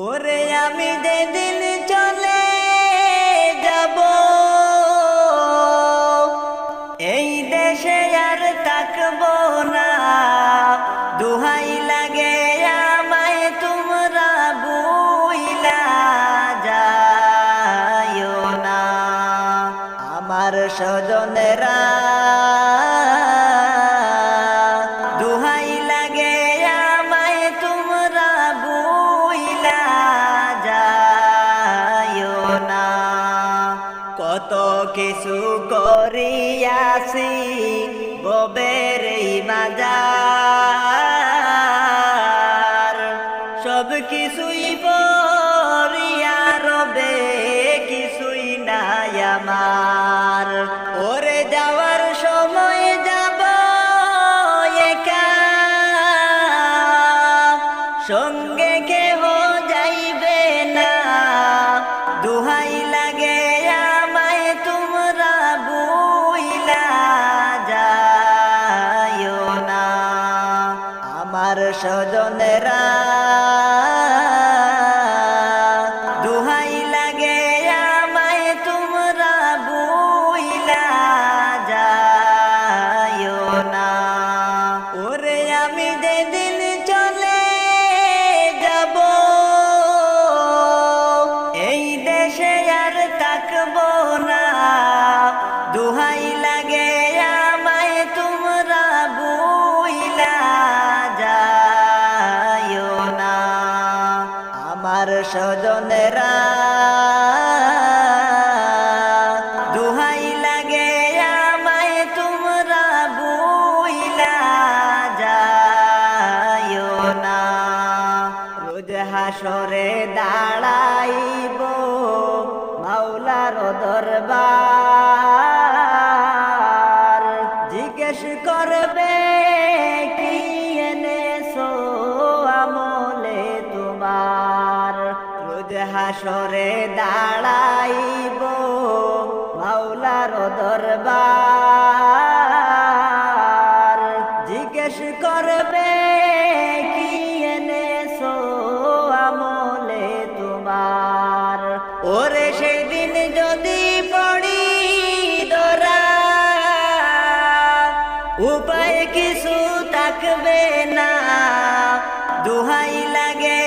ওরে আমি যেদিন চলে যাব এই দেশে আর থাকবো না। দুহাই লাগে আমায় তোমরা ভুইলা যাইও না। আমার স্বজনেরা দুহাই লাগে আমায় তোমরা ভুইলা যাইও না। কত কিছু করিয়াছি ববের এই মাজার, সব কিছুই পরিয়া রবে কিছুই নাই আমার। ওরে যাওয়ার সময় যাব একা, সঙ্গে কেহ যাইবে না। দুহাই লাগে আমায় তোমরা ভুইলা যাইও না। আমার স্বজনেরা দুহাই লাগে আমায় তোমরা ভুইলা যাইও না। ওরে আমি যেদিন চলে যাব এই দেশে আর থাকবো না। দুহাই লাগে আমায় তোমরা ভুইলা যাইও না। আমার স্বজনেরা দুহাই লাগে আমায় তোমরা ভুইলা যাইও না। রোজ হাসরে দাঁড়াইব মাওলার দরবার, জিজ্ঞেস করবে কি এনেছো আমলে তোমার। রোজ হাসরে দাঁড়াইব মাওলার দরবার, জিজ্ঞেস করবে কি এনেছো আমলে তোমার। ওরে সেদিন যদি পড়ি ধরা উপায় কিছু থাকবে না। দুহাই লাগে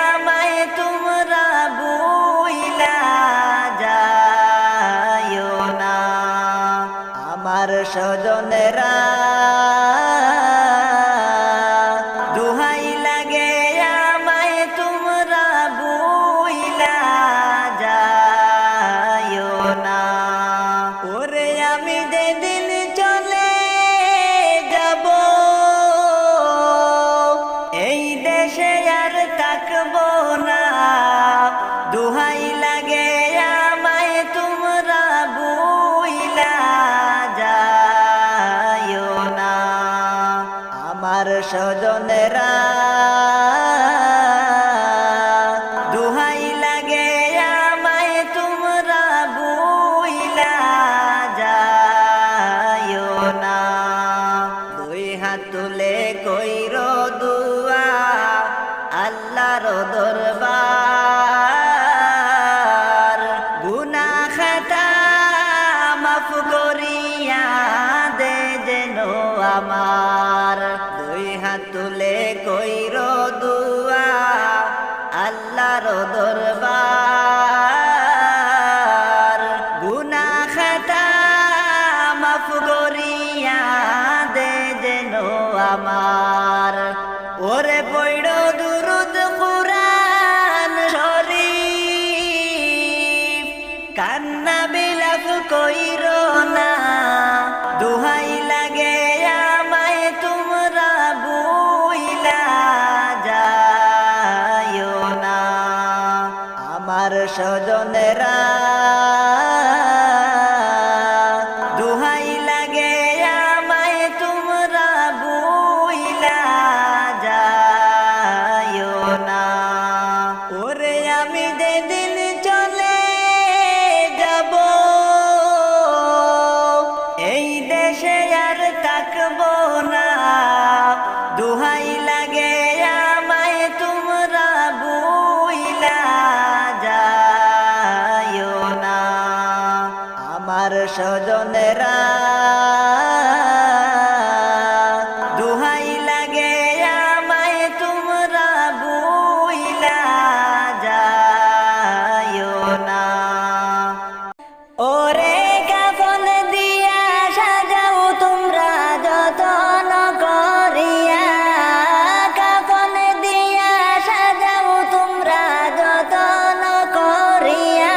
আমায় তোমরা ভুইলা যাইও না। আমার স্বজনেরা দুহাই লাগে আমায় তোমরা ভুইলা যাইও না। ওরে আমি যেদিন চলে যাব এই দেশে আর থাকবো না। দুহাই লাগে আমায় তোমরা ভুইলা যাইও না। আমার স্বজনেরা দুহাই লাগে আমায় তোমরা ভুইলা যাইও না। দুই হাত তুলে কইর দুয়া আল্লাহর দরবার, গুনাহ খাতা মাফ করিয়া দে যেন আমার। দুই হাত তুলে কইর দুয়া আল্লাহর দরবার, গুনাহ খাতা মাফ করিয়া দে যেন আমার। ওরে পড়ো দুরুদ কুরআন শরীফ, কান্না বিলাপ কইরো না। দুহাই লাগে আমায় তোমরা ভুইলা যাইও না। আমার স্বজনেরা দুহাই লাগে আমায় তোমরা ভুইলা যাইও না। ওরে আমি যেদিন চলে যাব এই দেশে আর থাকবো না। দুহাই লাগে আমায় তোমরা ভুইলা স্বজনেরা দুহাই লাগে আমায় তোমরা বুইলা যাইও না। ওরে কাফন দিয়া সাজাও তোমরা যতন করিয়া, কাফন দিয়া সাজাও তোমরা যতন করিয়া,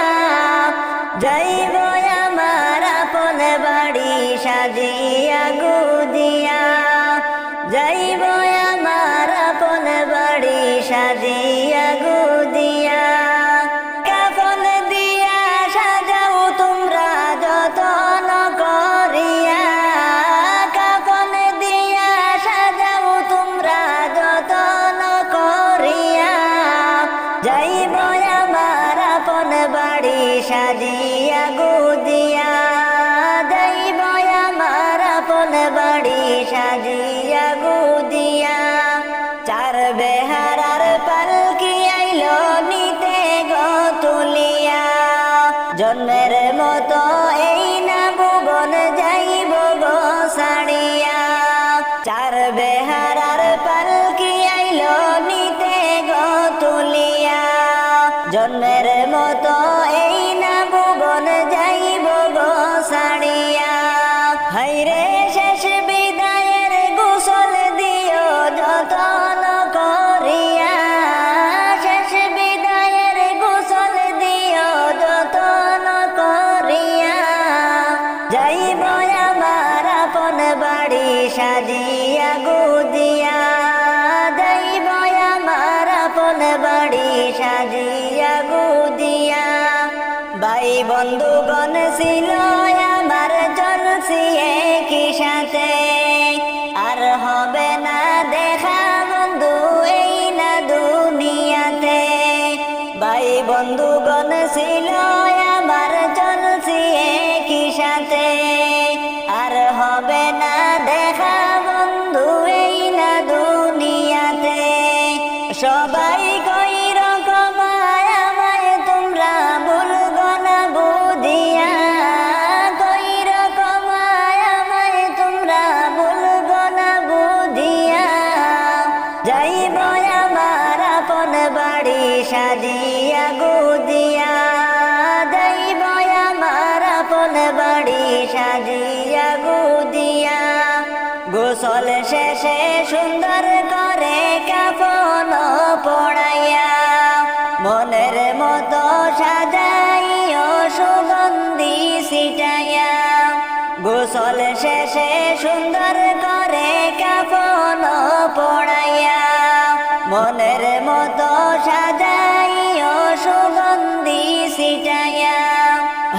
যাইব আমার আপন বাড়ি সাজিয়া গুজিয়া, যাইব আমার আপন বাড়ি সাজিয়া গুজিয়া। কাফন দিয়া সাজাও তোমরা যতন করিয়া, কাফন দিয়া সাজাও তোমরা যতন করিয়া, যাইব আমার আপন বাড়ি সাজিয়া গুজিয়া, যাইব আমার আপন বাড়ি সাজিয়া গুজিয়া। চার বেহারার পালকি আইলো নিতে গো তুলিয়া, জন্মের মতো এই না ভুবন যাইব গো ছাড়িয়া। চার বেহারার পালকি আইলো নিতে গো তুলিয়া, জন্মের মতো এই না ভুবন যাইব গো ছাড়িয়া। হাইরে শেষ বিদায়ের গোসল দিও যতন করিয়া, শেষ বিদায়ের গোসল দিও যতন করিয়া, যাইব আমার আপন বাড়ি সাজিয়া গুজিয়া, যাইব আমার আপন বাড়ি সাজিয়া গুজিয়া। ভাই বন্ধুগণ ছিল আমার চলছি একই সাথে, আর হবে না দেখা বন্ধু এই না দুনিয়াতে। ভাই বন্ধুগণ ছিল আমার চলছি একই সাথে, আর হবে না দেখা বন্ধু এই না দুনিয়াতে। সবাই কই রকম আমায় তোমরা ভুলবো না বুঝিয়া, কই রকম আমায় তোমরা ভুলবো না বুঝিয়া, যাইব আমার আপন বাড়ি সাজিয়া গুজিয়া, যাইব আমার আপন বাড়ি সাজিয়া গুজিয়া। গোসল শেষে সুন্দর করে কাফন পড়াইয়া, মনের মতো সাজাইও সুগন্ধি ছিটাইয়া। গোসল শেষে সুন্দর করে কাফন পড়াইয়া, মনের মতো সাজাইও সুগন্ধি ছিটাইয়া।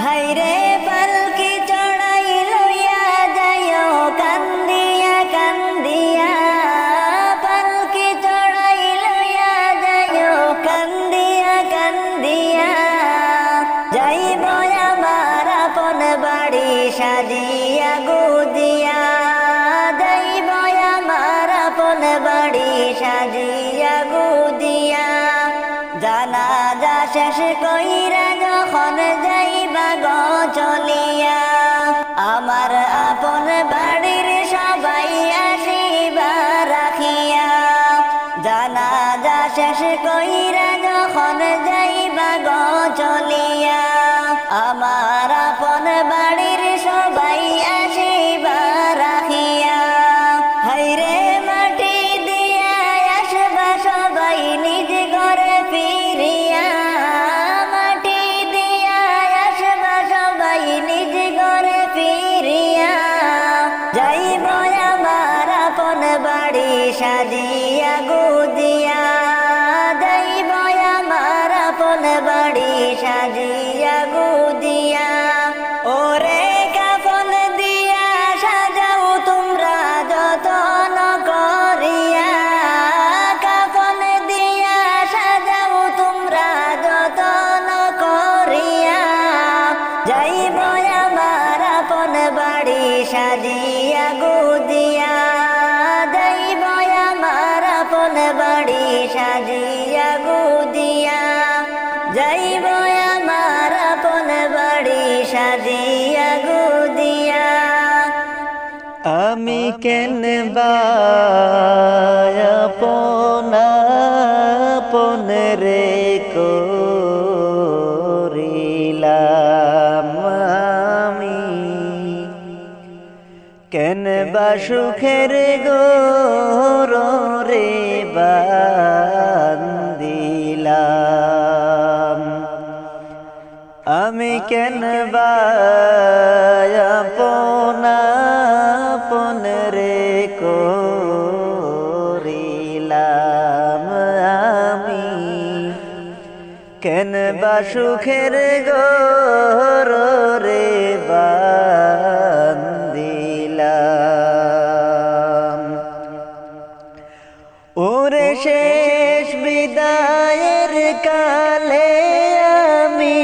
হাইরে পালকি চড়াই লইয়া যাইও কান্দিয়া কান্দিয়া, পালকি চড়াই লইয়া যাইও কান্দিয়া কান্দিয়া, যাইব আমার আপন বাড়ি সাজিয়া গুজিয়া, যাইব আমার আপন বাড়ি সাজিয়া গুজিয়া। জানাজা শেষ কইরা যখন যাইবা গো চলিয়া, আমার আপন বাড়ির সবাই আসিবা রাখিয়া। জানাজা শেষ কইরা যখন যাইবা গো চলিয়া, আমার আপন বাড়ির সবাই আসিবা রাখিয়া। হাইরে মাটি দিয়া আসবা সবাই নিজ ঘরে ফিরিয়া, মাটি দিয়া আসবা সবাই নিজ ঘরে ফিরিয়া, যাইব আমার আপন বাড়ি সাজিয়া গুজিয়া, যাইব আমার আপন বাড়ি সাজিয়া গুজিয়া। ওরে কাফন দিয়া সাজাও তোমরা যতন করিয়া, কাফন দিয়া সাজাও তোমরা যতন করিয়া, যাইব আমার আপন বাড়ি সাজিয়া গুজিয়া, যাইব আমার আপন বাড়ি সাজিয়া গুজিয়া, যাইব আমার আপন বাড়ি সাজিয়া গো। কেন আপন আপন রে করিলাম আমি কেন বা সুখের রে বান্দিলাম আমি কেন আপন আপন রে করিলাম আমি কেন বা সুখের রে বান্দিলাম ওরে শেষ বিদায়ের কালে আমি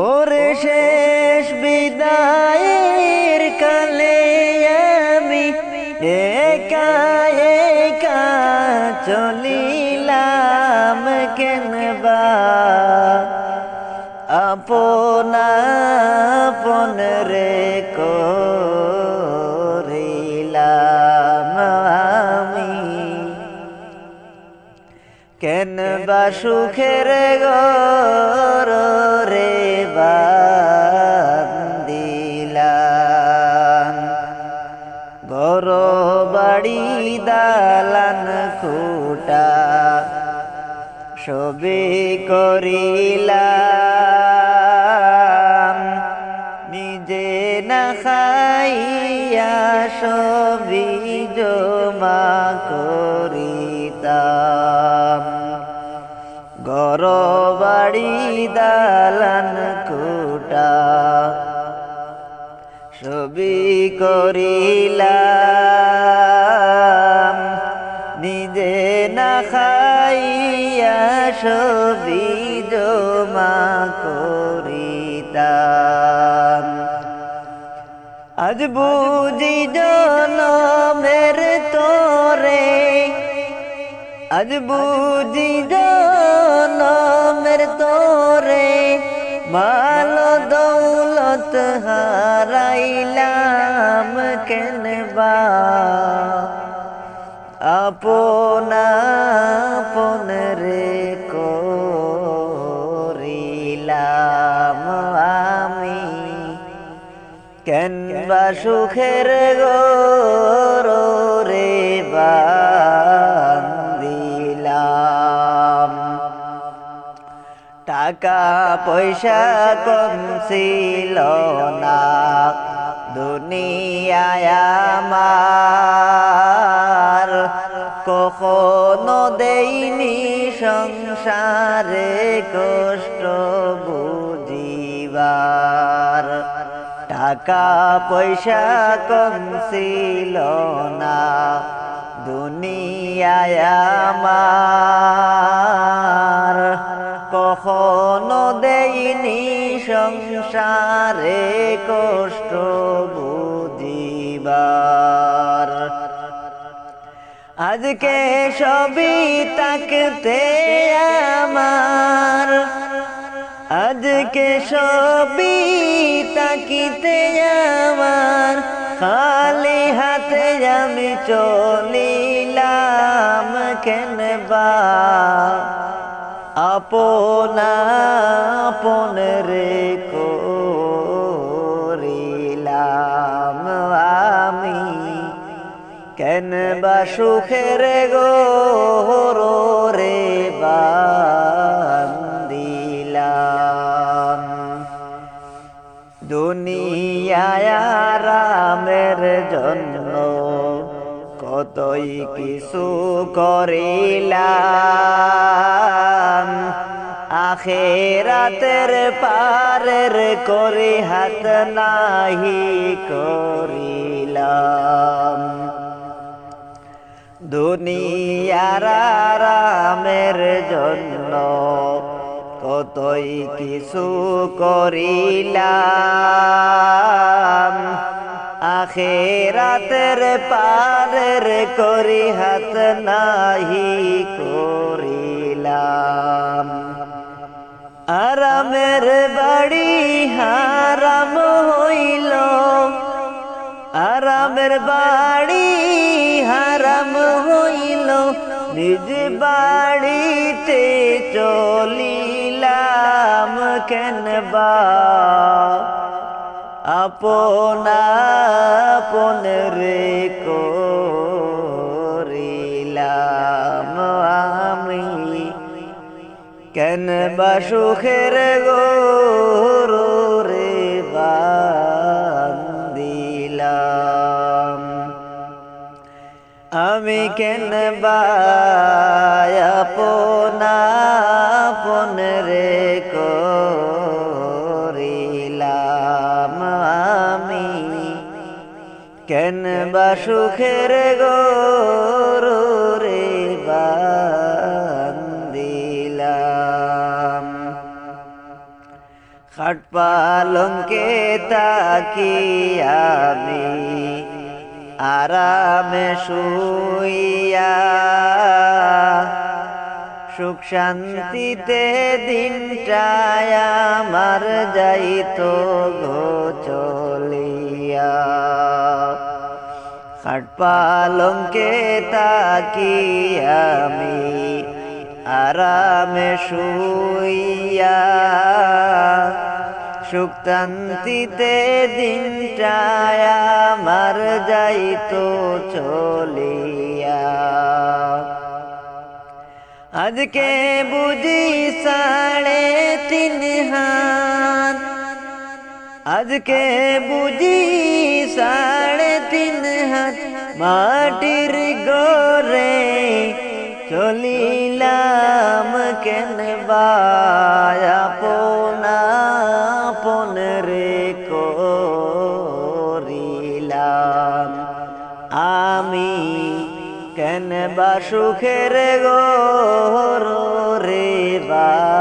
ওরে শেষ বিদায়ের কালে আমি একা একা চলিলাম কেন বা আপন আপন রে করিলাম আমি কেন বা সুখের রে বান্দিলাম ঘর বাড়ি দালান খুঁটা সবে করিলাম নিজে না খাইয়া সবই জমা করিতাম ঘর বাড়ি দালান কোটা সবই করিলাম নিজে না খাইয়া সবই জমা করিতাম আজ বুঝি জনমের তোরে আজ বুঝি জনমের তোরে মাল দৌলত হারাইলাম কেন বা আপন আপন রে করিলাম আমি কেন বা সুখের রে বান্দিলাম টাকা পয়সা কম ছিল না দুনিয়ায় আমার কখনো দেইনি সংসারে কষ্ট বুঝিবার টাকা পয়সা কম ছিল না দুনিয়ায় আমার কখনো দেইনি সংসারে কষ্ট বুঝিবার আজকে সবই তাকতে আমার আজকে সবই তাকিতে আমার খালি হাতে আমি চলিলাম কেন বা আপন আপন রে করিলাম আমি কেন বা সুখের রে বান্দিলাম দুনিয়ায় আরামের জন্য কতই কিছু করিলাম আখিরাতের পারের করে হাত নাহি করিলাম দুনিয়ার আরামের জন্য কতই কিছু করিলাম আখিরাতের পারের করি হাত নাহি করিলাম আরামের বাড়ি হারাম হইল বাপের বাড়ি হারাম হইল, নিজ বাড়িতে চলিলাম কেনবা, আপন আপন রে করিলাম আমি, কেনবা সুখের গরু রে বান্দিলাম, আমি কেনবা আপন আপন রে করিলাম আমি, কেনবা সুখের গরু রে বান্দিলাম। খাট পালঙ্কে তাকি আমি আরামে শুইয়া, সুখ শান্তিতে দিনটায় আমার যাইতো গো চলিয়া, খাট পালঙ্কে তাকি আমি আরামে শুইয়া, সুখ শান্তিতে দিনটায় আমার যাইতো চলিয়া, আজকে বুঝি 3.5 হাত, আজকে বুঝি 3.5 হাত মাটির গড়ে চলিলাম কেনবা, আপন আপন রে করিলাম আমি, কেনবা সুখের গরু রে বান্দিলাম,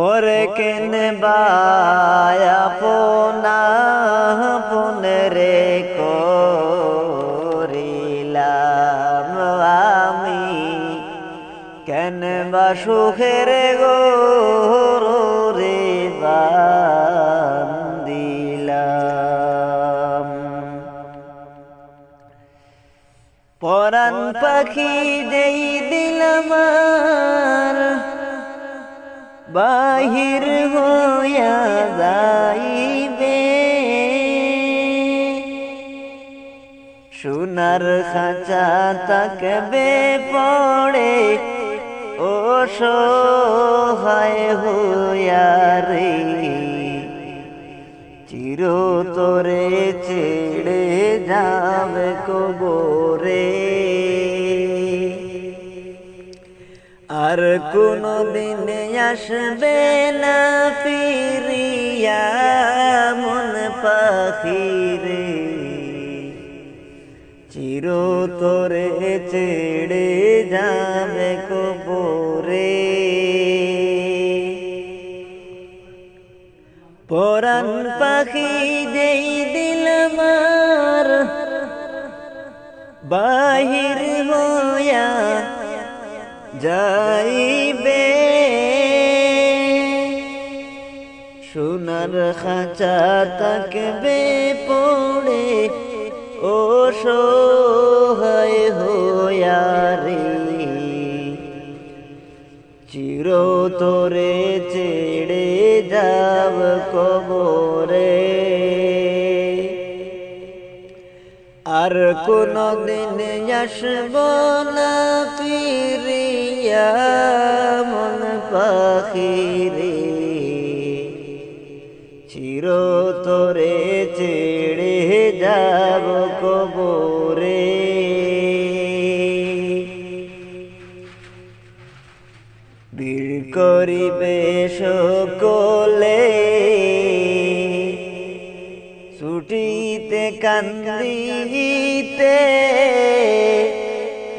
ওরে কেনবা আপন আপন রে করিলাম আমি, কেনবা সুখের গরু রে বান্দিলাম। পরাণ পাখি যেই দিলাম আর বাহির হইয়া যাইবে, সোনার খাঁচা থাকবে পড়ে অসহায় হইয়া রে, চিরতরে ছেড়ে যাবে কবরে, আর কোনদিন আসবে না ফিরিয়া মন পাখি রে, চিরতরে ছেড়ে যাবে কবরে, পরাণ পাখি যেই দিলাম আর বাহির হইয়া যাইবে, সোনার খাঁচা থাকবে পড়ে অসহায় হইয়া রে, চিরতরে ছেড়ে যাব কবরে, আর কোনদিন আসব না ফিরিয়া মন পাখি রে, চিরতরে ছেড়ে যাব কবরে, বীর করিবে সকলে ছুটিতে কান্দিতে,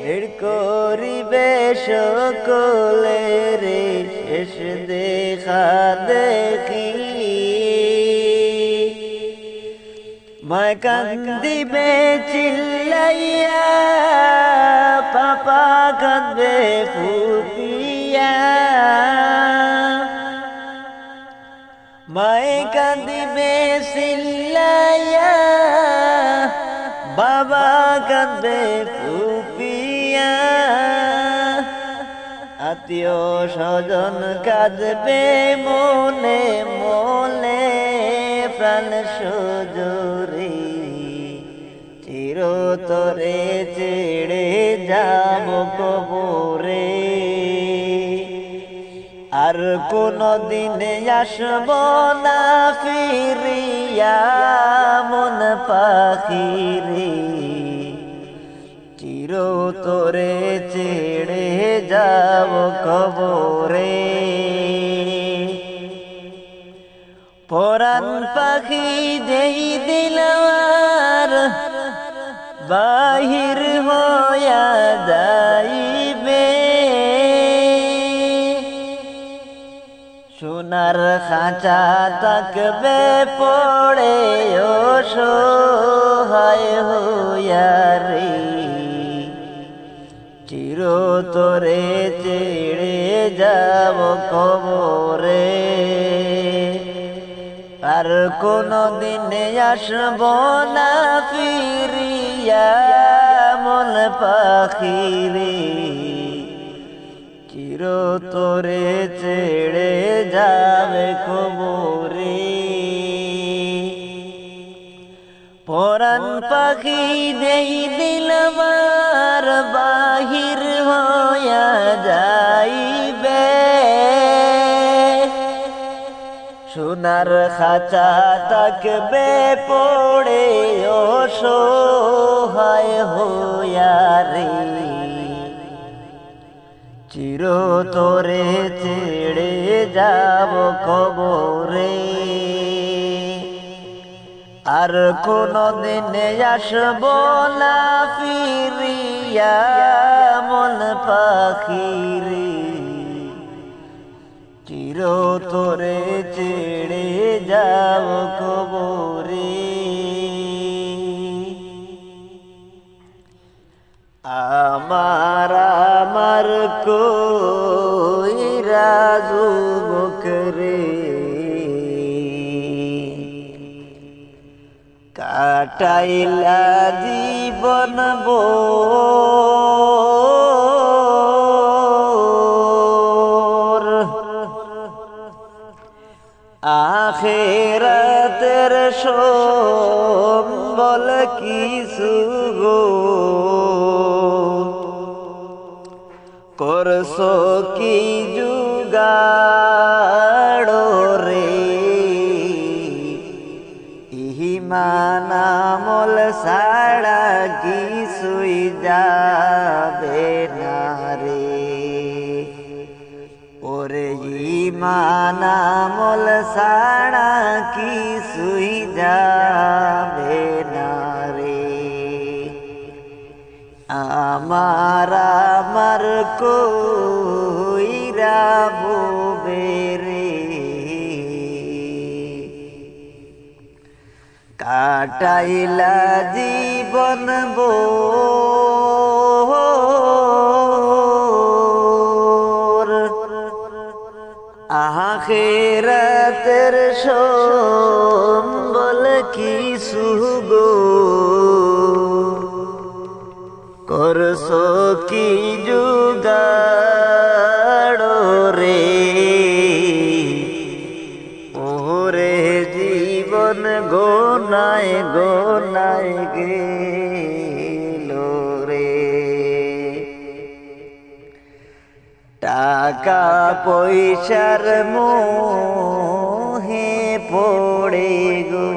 ভিড় করিবে সকলে রে শেষ দেখা দেখি, মায় কান্দিবে চিল্লাইয়া, পাপা কাঁদবে ফুপিয়া, মায় কাঁদি কাঁদবে ফুপিয়া, আত্মীয় স্বজন কাঁদবে মনে মনে, প্রাণ সুজুরি চিরতরে ছেড়ে যাব কবরে। আর কোনদিন আসব না ফিরিয়া মন পাখিরে, চিরতরে ছেড়ে যাব কবরে। পরাণ পাখি যেই দিলওয়ার বাহির হইয়া যাইবে, সোনার খাঁচা থাকবে পড়ে অসহায় হইয়া রে, চিরতরে ছেড়ে যাব কবরে। আর কোনদিন আসব না ফিরিয়া মন পাখিরে, চিরতরে ছেড়ে যাবে কবরে। পরাণ পাখি দেই দিল আমার বাহির হইয়া যাইবে, সোনার খাঁচা থাকবে পড়ে অসহায় হইয়া রে, চিরতরে ছেড়ে যাব কবরে। আর কোনদিন আসব না ফিরিয়া মন পাখিরে, চিরতরে ছেড়ে যাব কবরে। আমার কইরা যুবক রে, কাটাইলা জীবন ভোর, আখিরাতের সম্বল কিছু গো করছো কি জুগাড় রে, ইমান আমল ছাড়া কিছুই যাবে না রে, ওরে ইমান আমল ছাড়া কিছুই যাবে না রে। আমার কইরা ববে রে, কাটাইলা জীবন ভোর, আখিরাতের সম্বল কিছু গো করছো কি জুগাড় রে, ওরে জীবন গোনায় গোনায় গেল রে। টাকা পয়সার মোহে পড়ে গো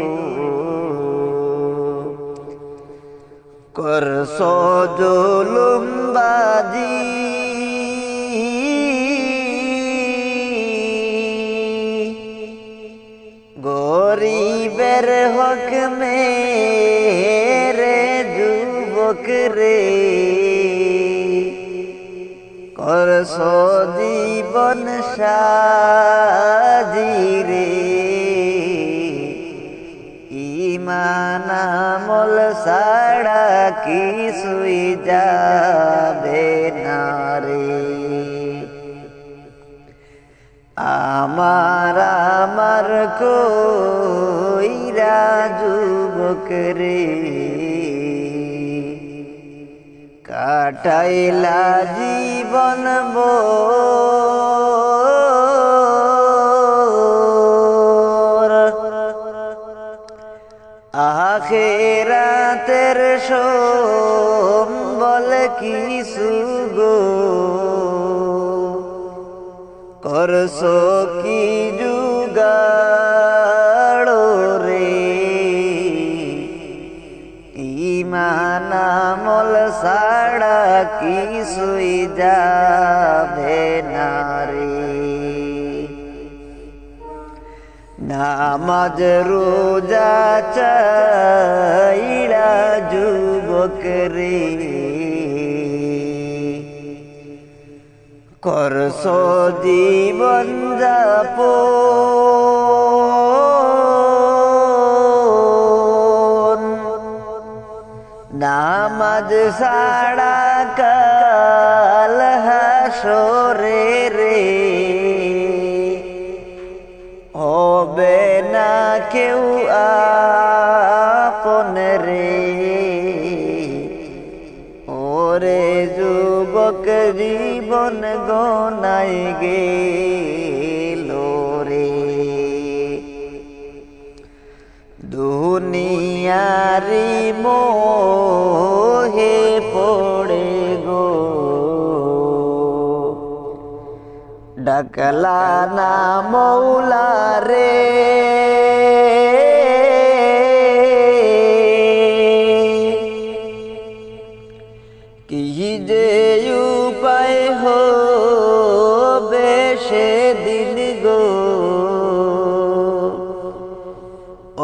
করছো জুলুমবাজি, গরিবের হক মেরে যুবক রে, করছো জীবন সাজি রে, ইমান আমল ছাড়া কিছুই যাবে না রে। আমার কইরা যুবক রে, কাটাইলা জীবন ভোর আখিরাতের সম্বল কিছু গো করছো কি জুগাড় রে ঈমান আমল ছাড়া কিছুই যাবে না রে নামাজ রোজা চাইলা যুবক রে করছো জীবন যাপন নামাজ ছাড়া কাল হাসরে রে হবে না কেউ আপন রে ওরে যুবক জীবন গনাই গেল রে দুনিয়ারি মোহে পড়ে গো ডাকলা না মৌলা রে কি যে উপায় হবে সেদিন গো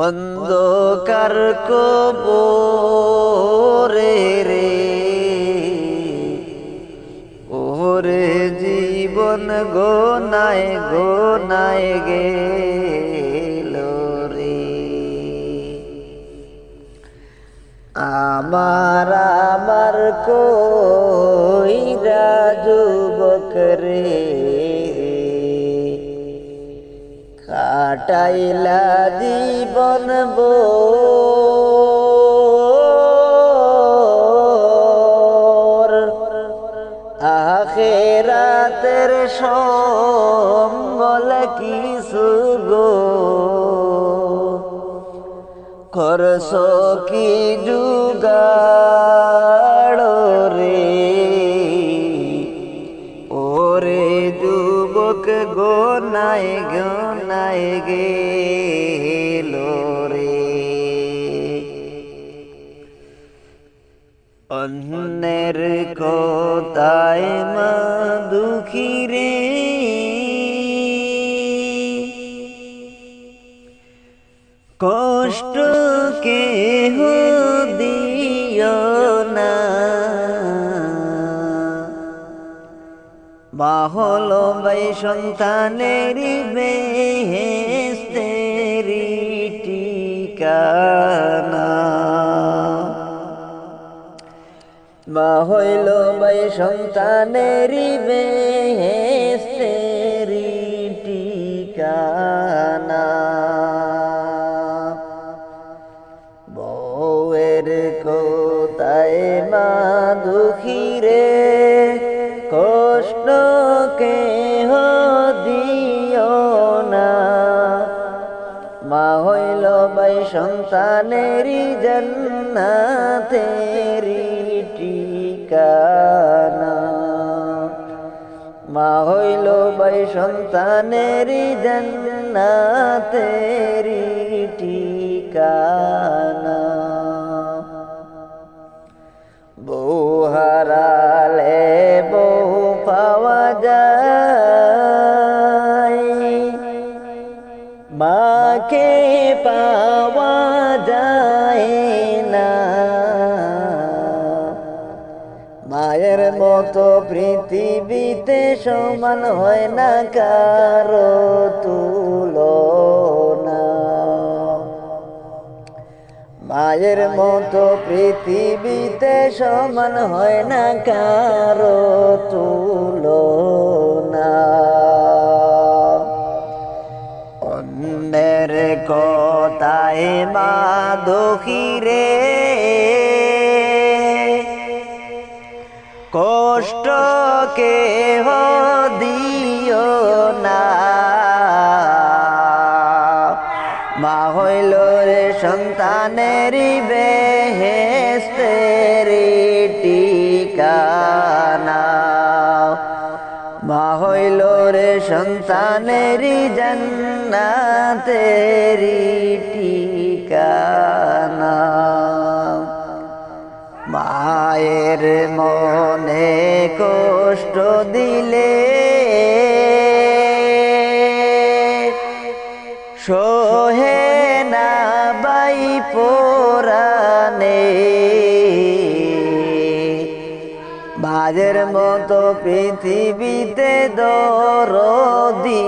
অন্ধকার কবরে রে ওরে জীবন গোনায় গোনায় গেল রে আমার কইরা যুবক রে কাটাইলা জীবন ভোর আখিরাতের সম্বল কিছু গো করছো কি জুগাড় রে ওরে যুবক গোনায় গোনায় গেল রে অন্যের কথায় মা দুঃখী রে কষ্ট কেহ দিও না মা হলো ভাই সন্তানের বেহেশতের ঠিকানা মা হইল ভাই সন্তানের বেহেশতের ঠিকানা বউয়ের কোথায় মা দুঃখী রে কষ্ট কেহ দিও না মা হইল ভাই সন্তানের জান্নাতের ঠিকানা মা হইল ভাই সন্তানের জান্নাতের ঠিকানা বউ হারালে বউ পাওয়া যায় মাকে পাওয়া যায় না মায়ের মতো পৃথিবীতে সমান হয় না কারো তুলনা মায়ের মতো পৃথিবীতে সমান হয় না কারো তুলনা অন্যের কথায় মা দুঃখী রে কষ্ট কেহ দিও না, মা হইল রে সন্তানেরই বেহেশতেরই ঠিকানা, মা হইল রে সন্তানেরই জান্নাতেরই ঠিকানা। মায়ের মনে কষ্ট দিলে সহে না বাই পরানে, মায়ের মতো পৃথিবীতে দরদি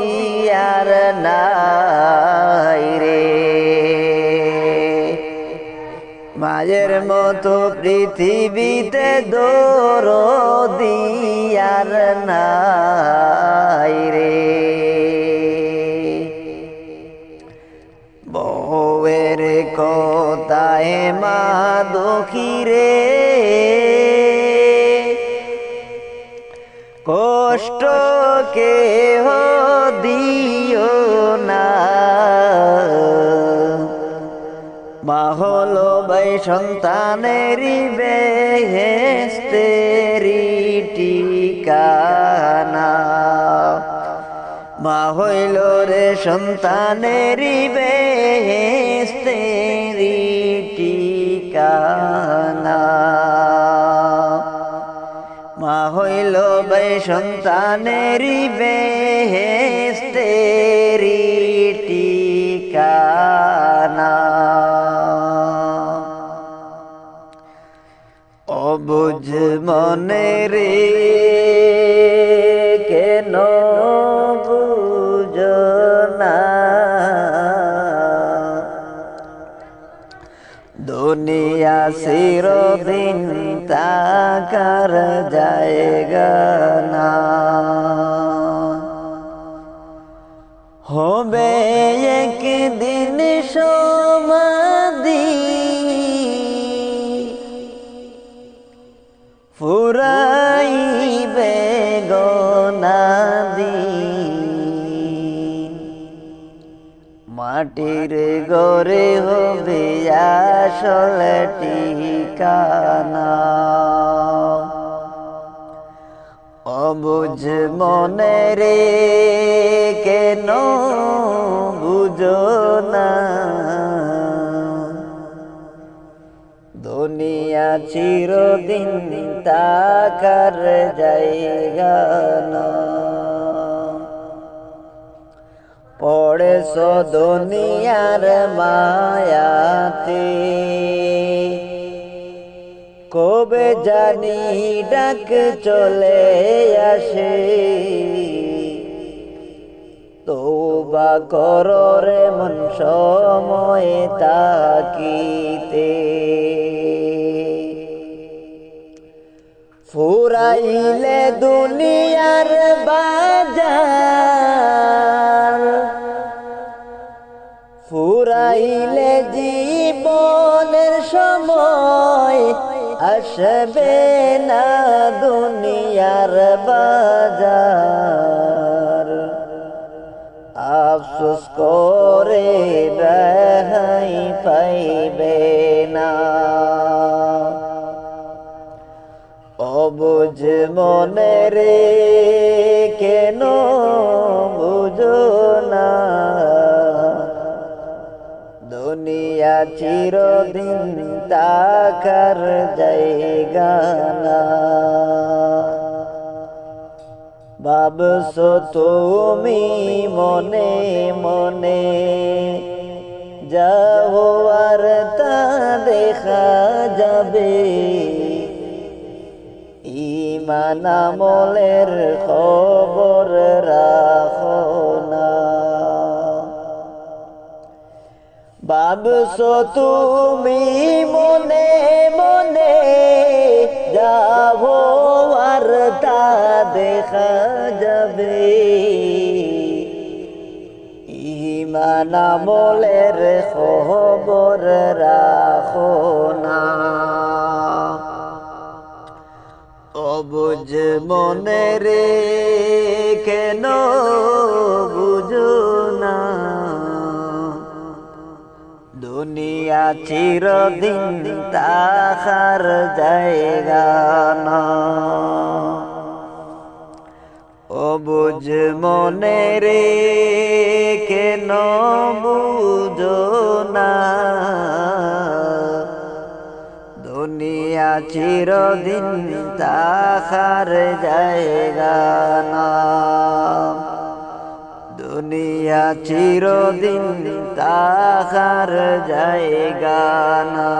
আর নাই রে, মায়ের মতো পৃথিবীতে দরদি আর নাই রে। বউয়ের কথায় মা দুঃখী রে, কষ্ট কেহ দিও না, মা হলো ভাই সন্তানেরই বেহেশতেরই ঠিকানা, মা হইল রে সন্তানেরই বেহেশতেরই ঠিকানা, মা হইল ভাই সন্তানেরই বেহেশতেরই ঠিকানা। অবুঝ মনে রে কেন বুঝো না, দুনিয়া চিরদিন থাকার জায়গা না, হবে একদিন সমাধি ফুরাইবে গনাদি, মাটির ঘরে হবে আসল ঠিকানা। অবুঝ মনে রে কেন বুঝো না, দুনিয়া চিরদিন থাকার জায়গা না। পড়েছ দুনিয়ার মায়াতে, কবে জানি ডাক চলে আসে, তওবা কর রে মন সময় তাকিতে, ফুরাইলে দুনিয়ার বাজার, ফুরাইলে জীবনের সময়, আসবে না দুনিয়ার বাজার, আফসোস করে রেহাই পাইবে না। অবুঝ মনে রে কেন বুঝো না, দুনিয়া চিরদিন থাকার জায়গা না। ভাবছো তুমি মনে মনে, যাও আর তা দেখা যাবে, ঈমান আমলের খবর রাখো না। ভাবছো তুমি মনে মনে, যাও আর তা দেখা যাবে, ঈমান আমলের খবর রাখো না। অবুঝ মনে রে কেন বুঝো না দুনিয়া চিরদিন তাহার জায়গা না অবুঝ মনে রে কেন বুঝো না দুনিয়া চিরদিন তাহার জায়গা না দুনিয়া চিরদিন তাহার জায়গা না